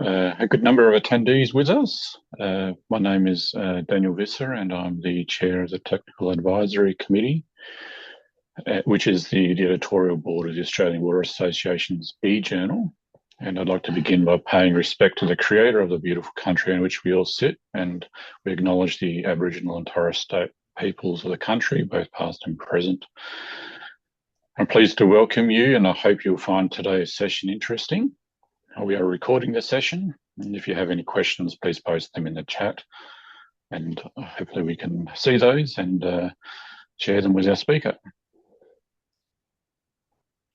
A good number of attendees with us. My name is Daniel Visser, and I'm the chair of the Technical Advisory Committee, which is the editorial board of the Australian Water Association's e-journal. And I'd like to begin by paying respect to the creator of the beautiful country in which we all sit, and we acknowledge the Aboriginal and Torres Strait peoples of the country, both past and present. I'm pleased to welcome you, and I hope you'll find today's session interesting. We are recording the session, and if you have any questions, please post them in the chat, and hopefully we can see those and share them with our speaker.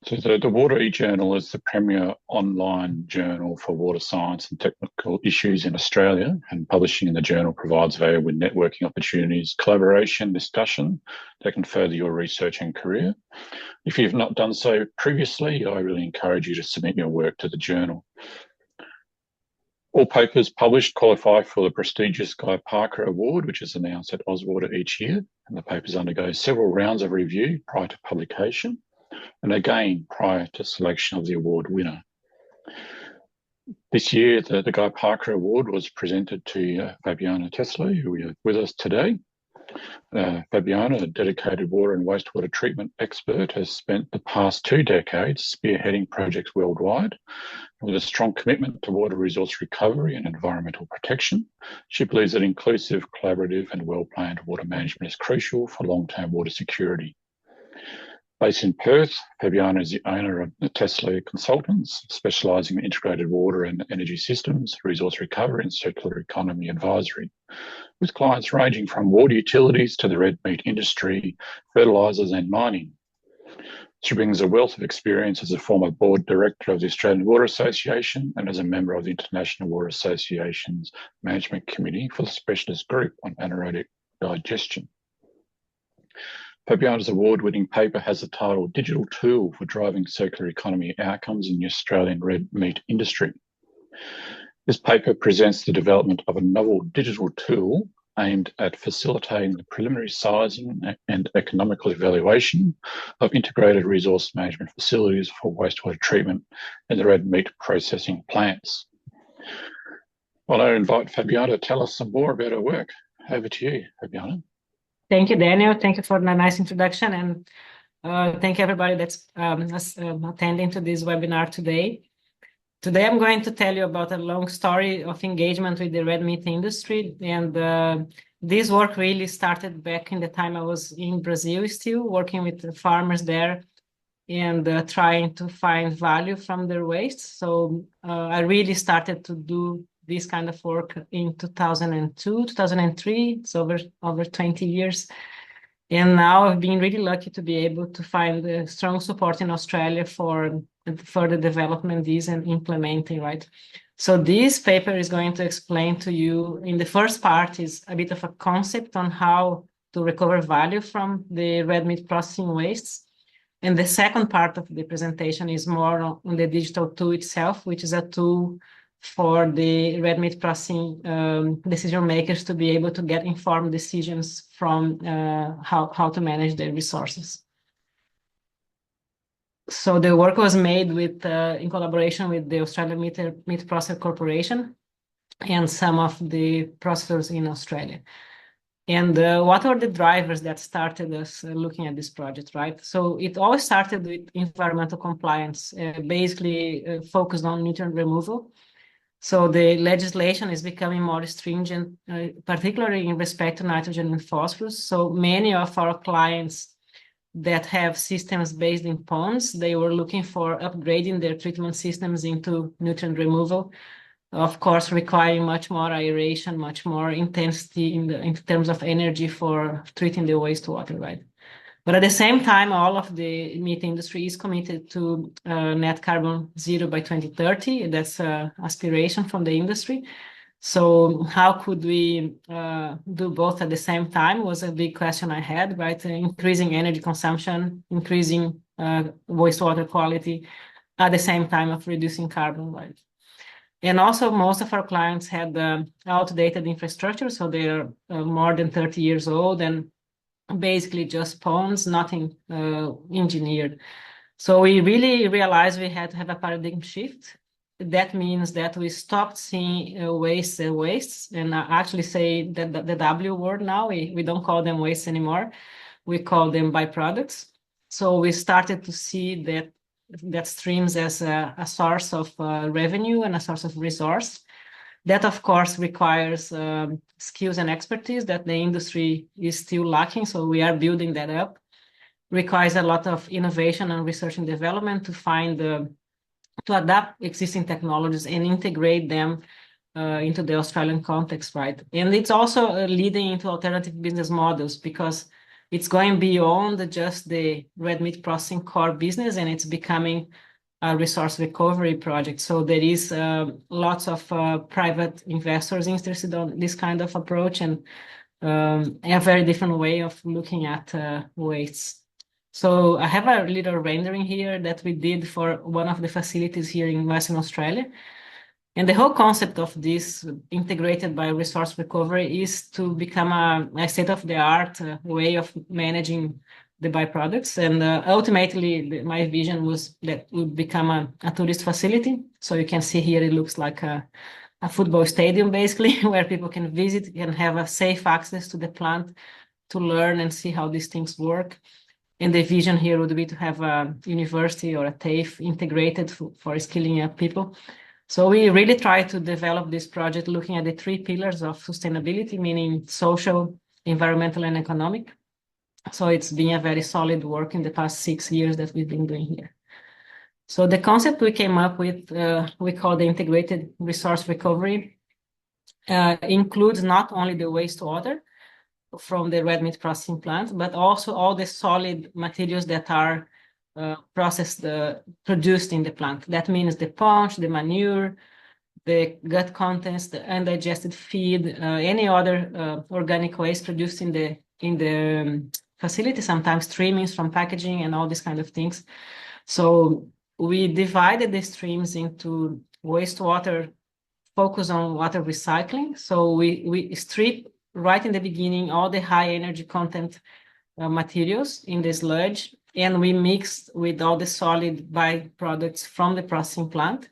So the Water e-journal is the premier online journal for water science and technical issues in Australia, and publishing in the journal provides valuable networking opportunities, collaboration, discussion that can further your research and career. If you've not done so previously, I really encourage you to submit your work to the journal. All papers published qualify for the prestigious Guy Parker Award, which is announced at Ozwater each year, and the papers undergo several rounds of review prior to publication, and again prior to selection of the award winner. This year, the Guy Parker Award was presented to Fabiana Tessele, who is with us today. Fabiana, a dedicated water and wastewater treatment expert, has spent the past 2 decades spearheading projects worldwide. With a strong commitment to water resource recovery and environmental protection, she believes that inclusive, collaborative and well-planned water management is crucial for long-term water security. Based in Perth, Fabiana is the owner of Tessele Consultants, specialising in integrated water and energy systems, resource recovery and circular economy advisory, with clients ranging from water utilities to the red meat industry, fertilisers and mining. She brings a wealth of experience as a former board director of the Australian Water Association and as a member of the International Water Association's Management Committee for the Specialist Group on Anaerobic Digestion. Fabiana's award-winning paper has the title Digital Tool for Driving Circular Economy Outcomes in the Australian Red Meat Industry. This paper presents the development of a novel digital tool aimed at facilitating the preliminary sizing and economical evaluation of integrated resource management facilities for wastewater treatment in the red meat processing plants. Well, I invite Fabiana to tell us some more about her work. Over to you, Fabiana. Thank you, Daniel. Thank you for the nice introduction, and thank everybody that's attending to this webinar today. Today, I'm going to tell you about a long story of engagement with the red meat industry, and this work really started back in the time I was in Brazil, still working with the farmers there and trying to find value from their waste. So I really started to do this kind of work in 2002, 2003, it's over 20 years. And now I've been really lucky to be able to find strong support in Australia for further development this and implementing, right? So this paper is going to explain to you, in the first part is a bit of a concept on how to recover value from the red meat processing wastes. And the second part of the presentation is more on the digital tool itself, which is a tool for the red meat processing decision makers to be able to get informed decisions from how to manage their resources. So the work was made with in collaboration with the Australian Meat Processor Corporation and some of the processors in Australia. And what were the drivers that started us looking at this project, right? So it all started with environmental compliance, basically focused on nutrient removal. So the legislation is becoming more stringent, particularly in respect to nitrogen and phosphorus. So many of our clients that have systems based in ponds, they were looking for upgrading their treatment systems into nutrient removal, of course, requiring much more aeration, much more intensity in terms of energy for treating the wastewater, right? But at the same time, all of the meat industry is committed to net carbon zero by 2030. That's an aspiration from the industry. So how could we do both at the same time was a big question I had, right? Increasing energy consumption, increasing wastewater quality at the same time of reducing carbon, right? And also most of our clients had outdated infrastructure, so they're more than 30 years old and basically just ponds, nothing engineered. So we really realized we had to have a paradigm shift that means that we stopped seeing wastes, and I actually say that the W word now, we don't call them wastes anymore. We call them byproducts. So we started to see that streams as a source of revenue and a source of resource. That, of course, requires skills and expertise that the industry is still lacking. So we are building that up. Requires a lot of innovation and research and development to find to adapt existing technologies and integrate them into the Australian context, right? And it's also leading into alternative business models because it's going beyond just the red meat processing core business, and it's becoming a resource recovery project. So there is lots of private investors interested in this kind of approach, and a very different way of looking at waste. So I have a little rendering here that we did for one of the facilities here in Western Australia. And the whole concept of this integrated by resource recovery is to become a state-of-the-art way of managing the byproducts. And ultimately, my vision was that it would become a tourist facility. So you can see here, it looks like a football stadium, basically, where people can visit and have a safe access to the plant to learn and see how these things work. And the vision here would be to have a university or a TAFE integrated for skilling up people. So we really try to develop this project looking at the three pillars of sustainability, meaning social, environmental, and economic. So it's been a very solid work in the past 6 years that we've been doing here. So the concept we came up with, we call the integrated resource recovery, includes not only the wastewater from the red meat processing plant, but also all the solid materials that are processed, produced in the plant. That means the punch, the manure, the gut contents, the undigested feed, any other organic waste produced in the facility, sometimes trimmings from packaging and all these kind of things. So we divided the streams into wastewater, focus on water recycling. So we strip right in the beginning all the high energy content materials in the sludge, and we mix with all the solid byproducts from the processing plant.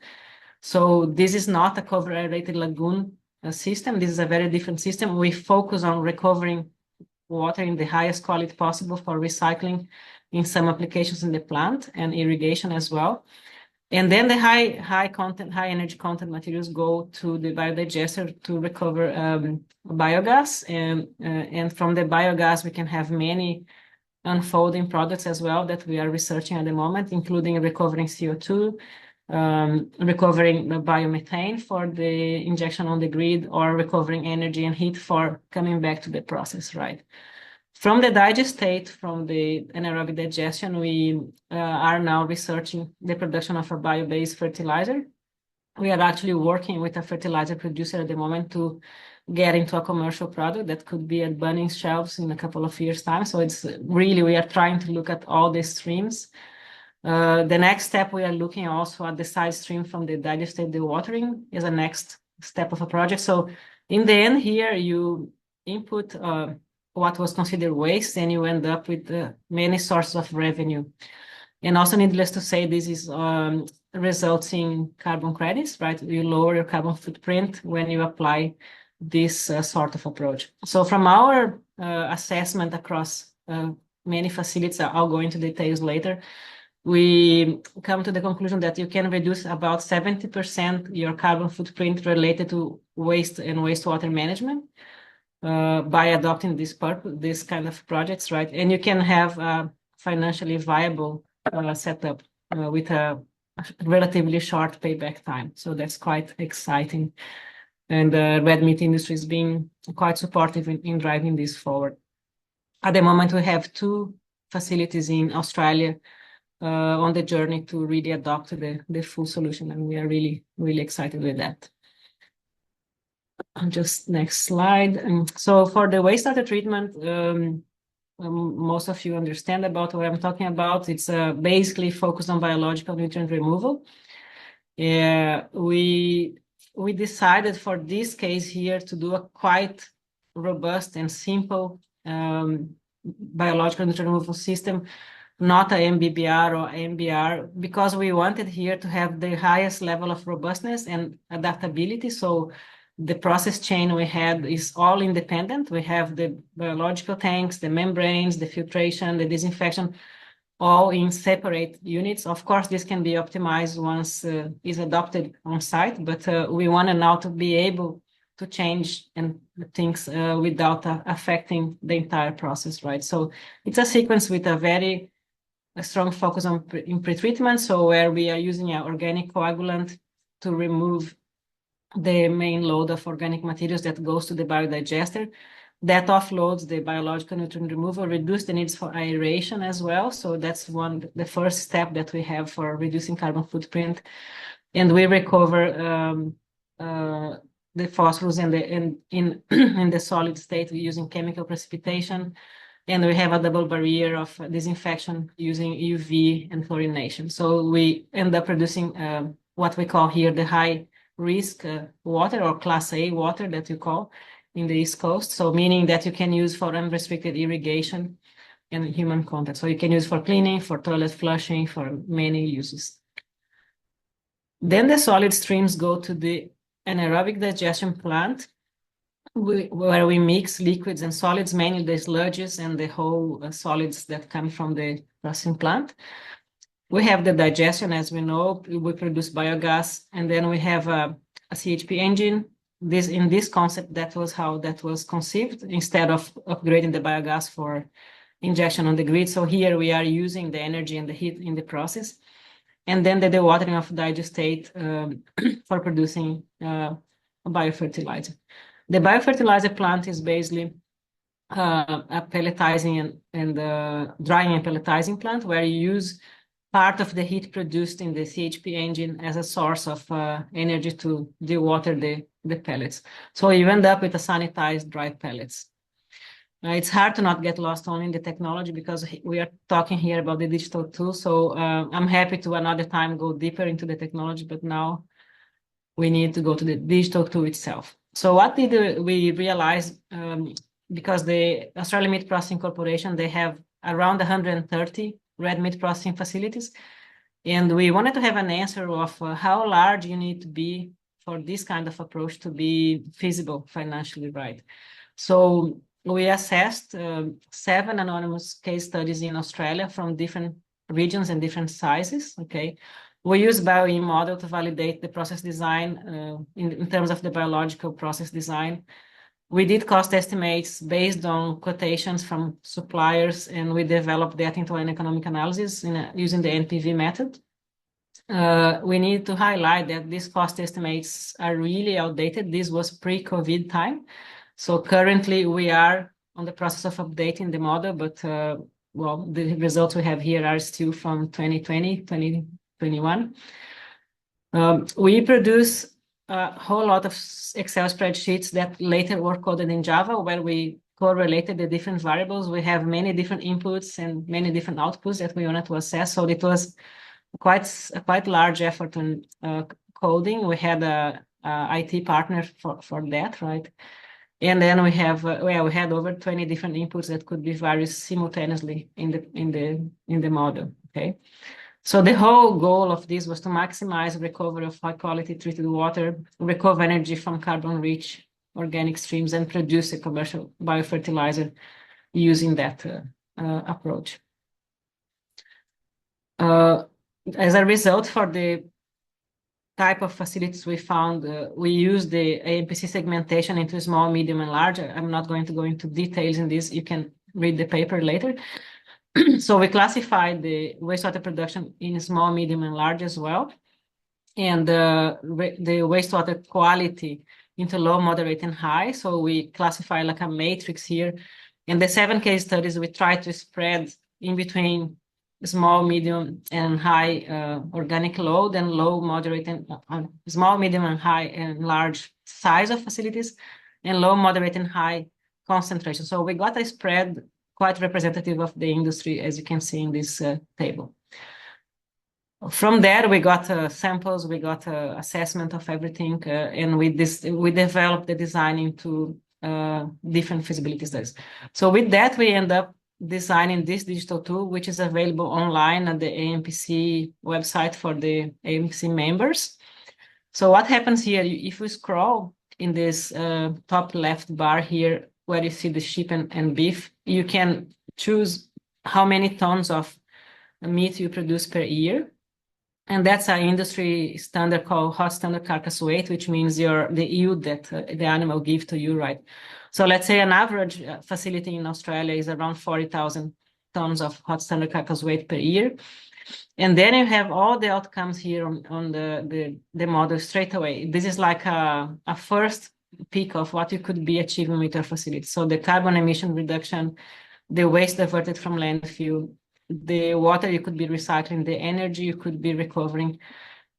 So this is not a cover aerated lagoon system. This is a very different system. We focus on recovering water in the highest quality possible for recycling in some applications in the plant and irrigation as well. And then the high energy content materials go to the biodigester to recover biogas. And from the biogas, we can have many unfolding products as well that we are researching at the moment, including recovering CO2, recovering the biomethane for the injection on the grid, or recovering energy and heat for coming back to the process, right? From the digestate, from the anaerobic digestion, we are now researching the production of a bio-based fertilizer. We are actually working with a fertilizer producer at the moment to get into a commercial product that could be at Bunnings shelves in a couple of years' time. So it's really, we are trying to look at all the streams. The next step, we are looking also at the side stream from the digestate dewatering as a next step of a project. So in the end here, you input what was considered waste, and you end up with many sources of revenue. And also, needless to say, this is results in carbon credits, right? You lower your carbon footprint when you apply this sort of approach. So from our assessment across many facilities, I'll go into details later, we come to the conclusion that you can reduce about 70% your carbon footprint related to waste and wastewater management by adopting this kind of projects, right? And you can have a financially viable setup with a relatively short payback time. So that's quite exciting. And the red meat industry is being quite supportive in driving this forward. At the moment, we have 2 facilities in Australia on the journey to really adopt the full solution, and we are really, really excited with that. Just next slide. So for the wastewater treatment, most of you understand about what I'm talking about. It's basically focused on biological nutrient removal. We decided for this case here to do a quite robust and simple biological nutrient removal system not a MBBR or MBR, because we wanted here to have the highest level of robustness and adaptability. So the process chain we had is all independent. We have the biological tanks, the membranes, the filtration, the disinfection, all in separate units. Of course, this can be optimized once is adopted on site, but we want now to be able to change and things without affecting the entire process, right? So it's a sequence with a strong focus on in pretreatment, so where we are using an organic coagulant to remove the main load of organic materials that goes to the biodigester. That offloads the biological nutrient removal, reduce the needs for aeration as well. So that's the first step that we have for reducing carbon footprint. And we recover the phosphorus in the solid state using chemical precipitation. And we have a double barrier of disinfection using UV and chlorination. So we end up producing what we call here the high risk water, or class A water that you call in the East Coast. So meaning that you can use for unrestricted irrigation and human contact. So you can use for cleaning, for toilet flushing, for many uses. Then the solid streams go to the anaerobic digestion plant, where we mix liquids and solids, mainly the sludges and the whole solids that come from the processing plant. We have the digestion, as we know, we produce biogas, and then we have a CHP engine. In this concept, that was how that was conceived, instead of upgrading the biogas for injection on the grid. So here we are using the energy and the heat in the process. And then the dewatering of digestate for producing a biofertilizer. The biofertilizer plant is basically a pelletizing and drying and pelletizing plant, where you use part of the heat produced in the CHP engine as a source of energy to dewater the pellets. So you end up with a sanitized dry pellets. It's hard to not get lost only in the technology, because we are talking here about the digital tool. So I'm happy to another time go deeper into the technology, but now we need to go to the digital tool itself. So what did we realize? Because the Australian Meat Processing Corporation, they have around 130 red meat processing facilities. And we wanted to have an answer of how large you need to be for this kind of approach to be feasible financially, right? So we assessed 7 anonymous case studies in Australia from different regions and different sizes, okay? We use BioE model to validate the process design in terms of the biological process design. We did cost estimates based on quotations from suppliers, and we developed that into an economic analysis using the NPV method. We need to highlight that these cost estimates are really outdated. This was pre-COVID time. So currently we are on the process of updating the model, but well, the results we have here are still from 2020, 2021. We produce a whole lot of Excel spreadsheets that later were coded in Java, where we correlated the different variables. We have many different inputs and many different outputs that we wanted to assess. So it was a quite large effort in coding. We had a IT partner for that, right? And then we have we had over 20 different inputs that could be varied simultaneously in the model. Okay. So the whole goal of this was to maximize recovery of high quality treated water, recover energy from carbon-rich organic streams, and produce a commercial biofertilizer using that approach. As a result, for the type of facilities we found, we use the AMPC segmentation into small, medium, and large. I'm not going to go into details in this. You can read the paper later. So we classified the wastewater production in small, medium, and large as well. And the wastewater quality into low, moderate, and high. So we classify like a matrix here. In the 7 case studies, we try to spread in between small, medium, and high organic load, and low, moderate, and small, medium, and high and large size of facilities, and low, moderate, and high concentration. So we got a spread quite representative of the industry, as you can see in this table. From there, we got samples, we got assessment of everything, and we developed the design into different feasibility studies. So with that, we end up designing this digital tool, which is available online at the AMPC website for the AMPC members. So what happens here, if you scroll in this top left bar here, where you see the sheep and beef, you can choose how many tons of meat you produce per year. And that's an industry standard called hot standard carcass weight, which means the yield that the animal gives to you, right? So let's say an average facility in Australia is around 40,000 tons of hot standard carcass weight per year. And then you have all the outcomes here on the model straight away. This is like a first peak of what you could be achieving with your facility. So the carbon emission reduction, the waste diverted from landfill, the water you could be recycling, the energy you could be recovering.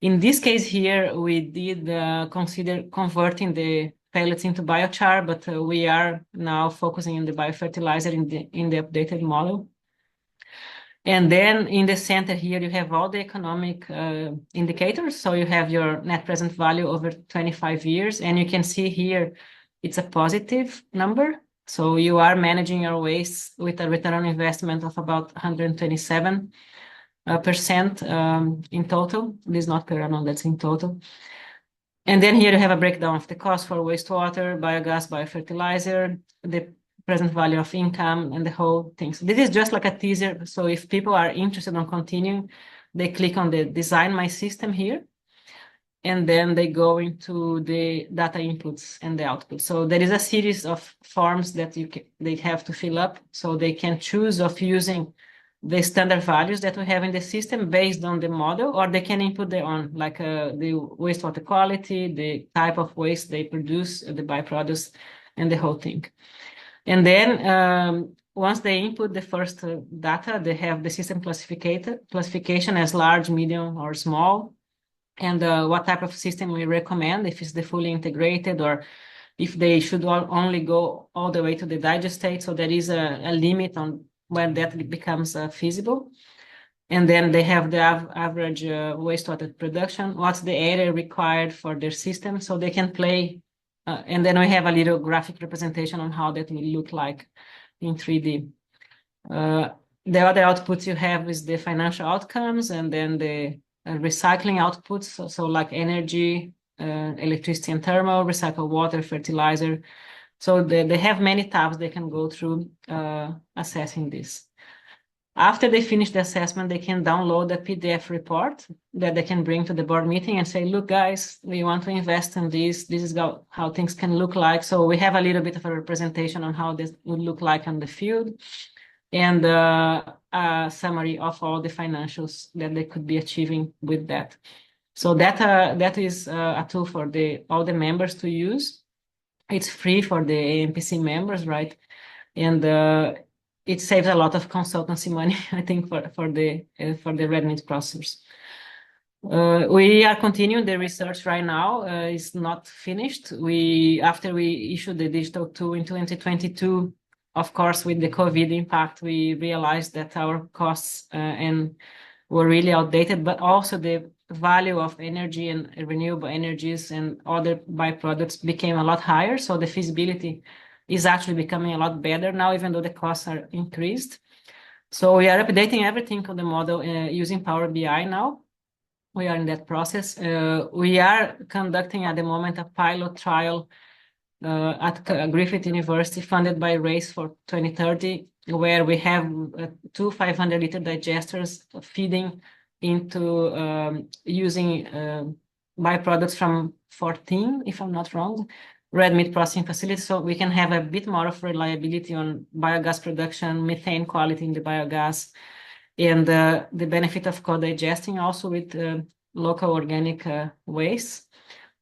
In this case here, we did consider converting the pellets into biochar, but we are now focusing on the biofertilizer in the updated model. And then in the center here, you have all the economic indicators. So you have your net present value over 25 years, and you can see here it's a positive number. So you are managing your waste with a return on investment of about 127% in total. This is not per annum, that's in total. And then here you have a breakdown of the cost for wastewater, biogas, biofertilizer, the present value of income, and the whole thing. So this is just like a teaser. So if people are interested in continuing, they click on the Design My System here, and then they go into the data inputs and the outputs. So there is a series of forms that they have to fill up. So they can choose of using the standard values that we have in the system based on the model, or they can input their own, like the wastewater quality, the type of waste they produce, the byproducts, and the whole thing. And then once they input the first data, they have the system classification as large, medium, or small, and what type of system we recommend, if it's the fully integrated or if they should only go all the way to the digest state. So there is a limit on when that becomes feasible. And then they have the average wastewater production, what's the area required for their system, so they can play. And then we have a little graphic representation on how that will look like in 3D. The other outputs you have is the financial outcomes, and then the recycling outputs, so like energy, electricity and thermal, recycled water, fertilizer. So they have many tabs they can go through assessing this. After they finish the assessment, they can download a PDF report that they can bring to the board meeting and say, look, guys, we want to invest in this. This is how things can look like. So we have a little bit of a representation on how this would look like on the field, and a summary of all the financials that they could be achieving with that. So that is a tool for all the members to use. It's free for the AMPC members, right? And it saves a lot of consultancy money, I think, for the red meat processors. We are continuing the research right now. It's not finished. After we issued the digital tool in 2022, of course, with the COVID impact, we realized that our costs were really outdated, but also the value of energy and renewable energies and other byproducts became a lot higher. So the feasibility is actually becoming a lot better now, even though the costs are increased. So we are updating everything on the model using Power BI now. We are in that process. We are conducting at the moment a pilot trial at Griffith University, funded by Race for 2030, where we have two 500-liter digesters feeding into using byproducts from 14, if I'm not wrong, red meat processing facilities, so we can have a bit more of reliability on biogas production, methane quality in the biogas, and the benefit of co-digesting also with local organic waste.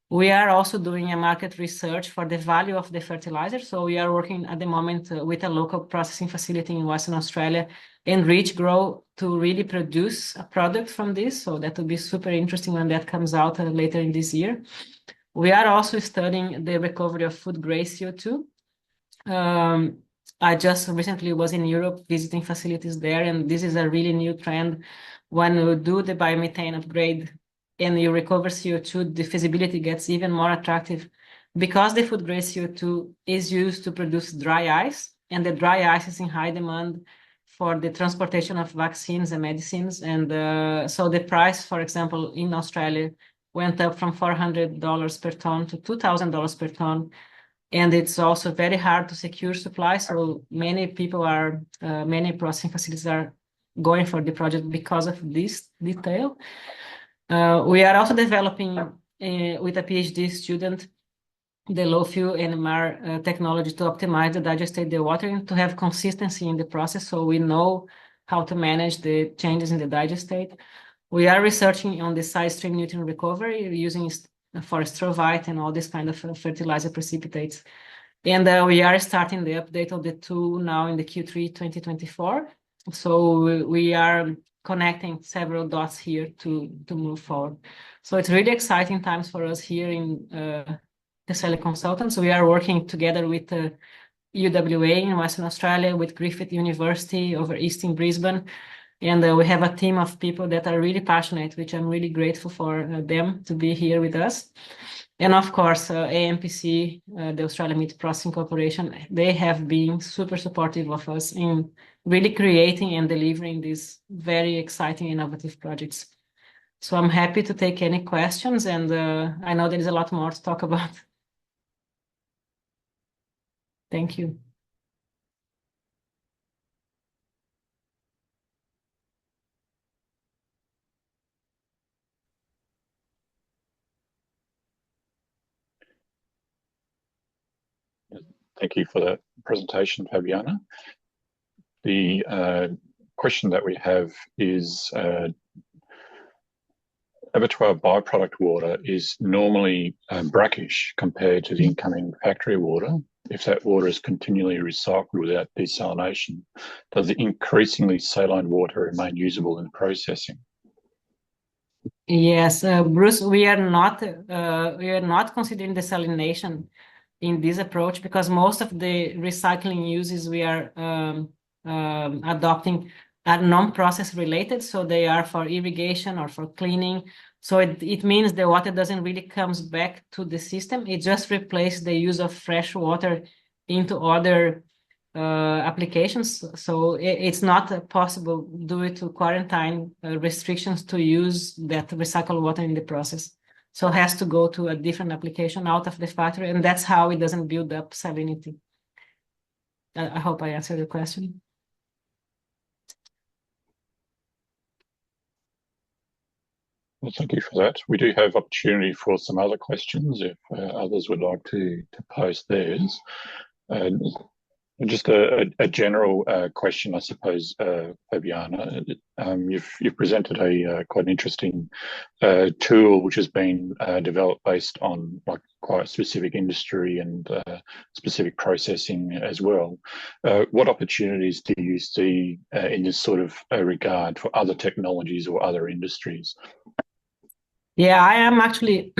We are also doing a market research for the value of the fertilizer. So we are working at the moment with a local processing facility in Western Australia and Rich Grow to really produce a product from this. So that will be super interesting when that comes out later in this year. We are also studying the recovery of food grade CO2. I just recently was in Europe visiting facilities there, and this is a really new trend. When you do the biomethane upgrade and you recover CO2, the feasibility gets even more attractive because the food grade CO2 is used to produce dry ice, and the dry ice is in high demand for the transportation of vaccines and medicines. And so the price, for example, in Australia went up from $400 per ton to $2,000 per ton. And it's also very hard to secure supply. So many people are, many processing facilities are going for the project because of this detail. We are also developing with a PhD student the low fuel NMR technology to optimize the digestate dewatering to have consistency in the process, so we know how to manage the changes in the digestate. We are researching on the side stream nutrient recovery using for strovite and all this kind of fertilizer precipitates. And we are starting the update of the tool now in the Q3 2024. So we are connecting several dots here to move forward. So it's really exciting times for us here in Tessele Consultants. We are working together with UWA in Western Australia, with Griffith University over east in Brisbane. And we have a team of people that are really passionate, which I'm really grateful for them to be here with us. And of course, AMPC, the Australian Meat Processing Corporation, they have been super supportive of us in really creating and delivering these very exciting, innovative projects. So I'm happy to take any questions, and I know there is a lot more to talk about. Thank you. Thank you for that presentation, Fabiana. The question that we have is abattoir byproduct water is normally brackish compared to the incoming factory water. If that water is continually recycled without desalination, does the increasingly saline water remain usable in processing? Yes, Bruce, we are not considering desalination in this approach because most of the recycling uses we are adopting are non-process related, so they are for irrigation or for cleaning. So it means the water doesn't really comes back to the system. It just replaces the use of fresh water into other applications. So it's not possible due to quarantine restrictions to use that recycled water in the process. So it has to go to a different application out of the factory, and that's how it doesn't build up salinity. I hope I answered your question. Well, thank you for that. We do have opportunity for some other questions if others would like to post theirs. Just a general question, I suppose, Fabiana. You've presented a quite an interesting tool which has been developed based on like quite a specific industry and specific processing as well. What opportunities do you see in this sort of regard for other technologies or other industries? Yeah, I am actually,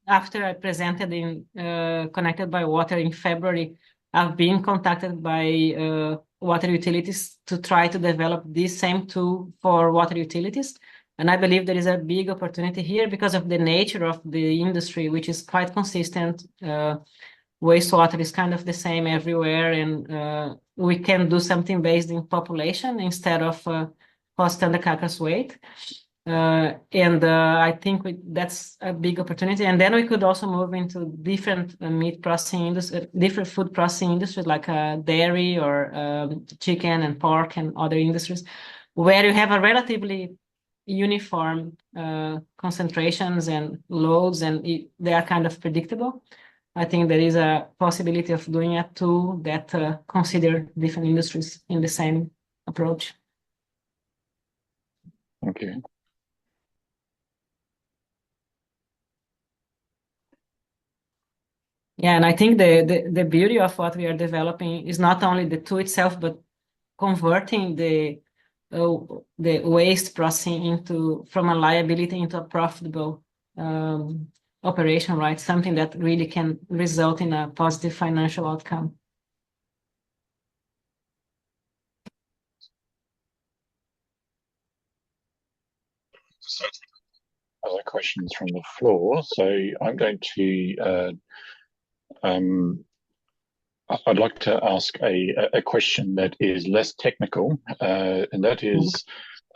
after I presented in Connected by Water in February, I've been contacted by water utilities to try to develop this same tool for water utilities. And I believe there is a big opportunity here because of the nature of the industry, which is quite consistent. Wastewater is kind of the same everywhere, and we can do something based in population instead of cost and the carcass weight. I think that's a big opportunity. And then we could also move into different meat processing industry, different food processing industries like dairy or chicken and pork and other industries, where you have a relatively uniform concentrations and loads, and they are kind of predictable. I think there is a possibility of doing a tool that consider different industries in the same approach. Okay. Yeah, and I think the beauty of what we are developing is not only the tool itself, but converting the waste processing from a liability into a profitable operation, right? Something that really can result in a positive financial outcome. So, other questions from the floor. So I'm going to I'd like to ask a question that is less technical, and that is,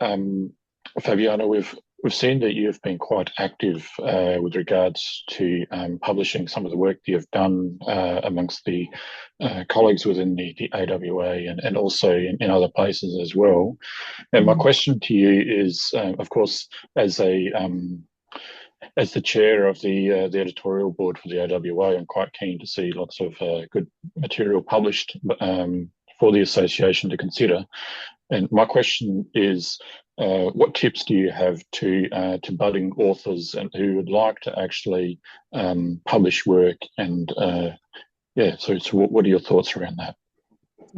Fabiana, we've seen that you've been quite active with regards to publishing some of the work that you've done amongst the colleagues within the AWA and also in other places as well. And my question to you is, of course, as the chair of the editorial board for the AWA, I'm quite keen to see lots of good material published for the association to consider. And my question is, what tips do you have to budding authors and who would like to actually publish work? And so what are your thoughts around that?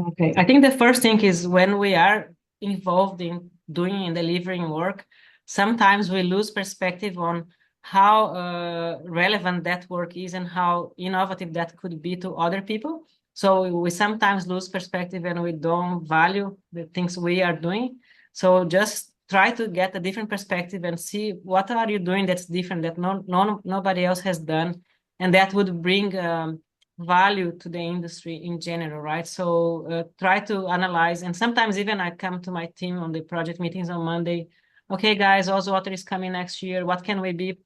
Okay, I think the first thing is when we are involved in doing and delivering work, sometimes we lose perspective on how relevant that work is and how innovative that could be to other people. So we sometimes lose perspective and we don't value the things we are doing. So just try to get a different perspective and see what are you doing that's different that nobody else has done, and that would bring value to the industry in general, right? So try to analyze, and sometimes even I come to my team on the project meetings on Monday. Okay, guys, Ozwater is coming next year. What can we be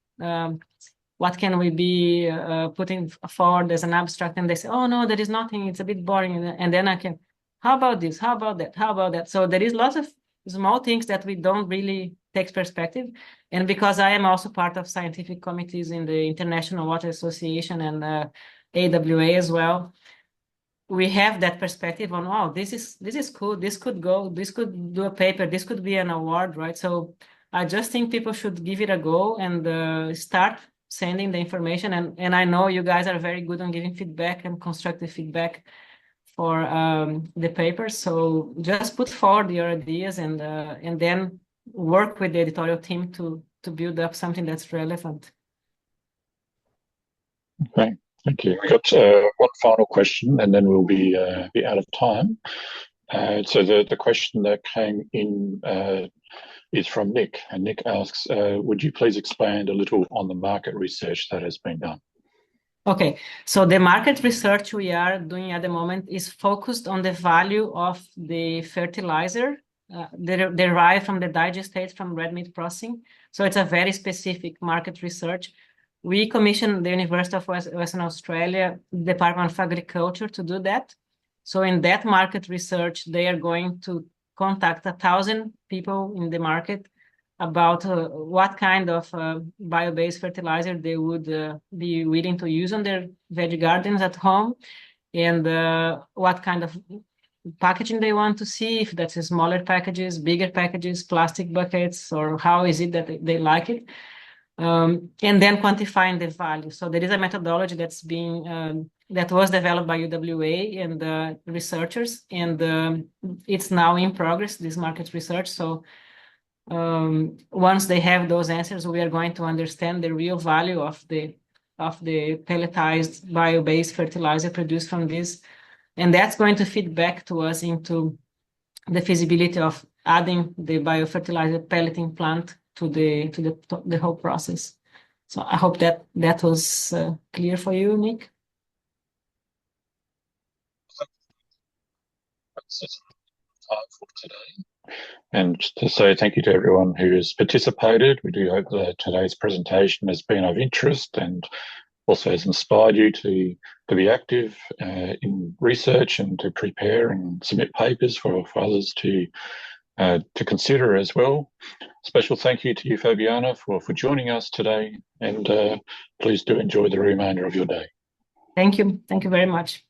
putting forward as an abstract? And they say, oh no, there is nothing. It's a bit boring. And then I can, how about this? How about that? How about that? So there is lots of small things that we don't really take perspective. And because I am also part of scientific committees in the International Water Association and AWA as well, we have that perspective on, oh, this is cool. This could go. This could do a paper. This could be an award, right? So I just think people should give it a go and start sending the information. And I know you guys are very good on giving feedback and constructive feedback for the papers. So just put forward your ideas and then work with the editorial team to build up something that's relevant. Okay, thank you. I've got one final question, and then we'll be out of time. So the question that came in is from Nick, and Nick asks, would you please expand a little on the market research that has been done? Okay, so the market research we are doing at the moment is focused on the value of the fertilizer derived from the digestate from red meat processing. So it's a very specific market research. We commissioned the University of Western Australia Department of Agriculture to do that. So in that market research, they are going to contact 1,000 people in the market about what kind of bio-based fertilizer they would be willing to use on their veggie gardens at home, and what kind of packaging they want to see, if that's smaller packages, bigger packages, plastic buckets, or how is it that they like it. And then quantifying the value. So there is a methodology that's being that was developed by UWA and researchers, and it's now in progress, this market research. So once they have those answers, we are going to understand the real value of the pelletized bio-based fertilizer produced from this, and that's going to feed back to us into the feasibility of adding the biofertilizer pelleting plant to the whole process. So I hope that was clear for you, Nick. That's time for today. And to say thank you to everyone who has participated. We do hope that today's presentation has been of interest and also has inspired you to be active in research and to prepare and submit papers for others to consider as well. Special thank you to you, Fabiana, for joining us today, and please do enjoy the remainder of your day. Thank you. Thank you very much.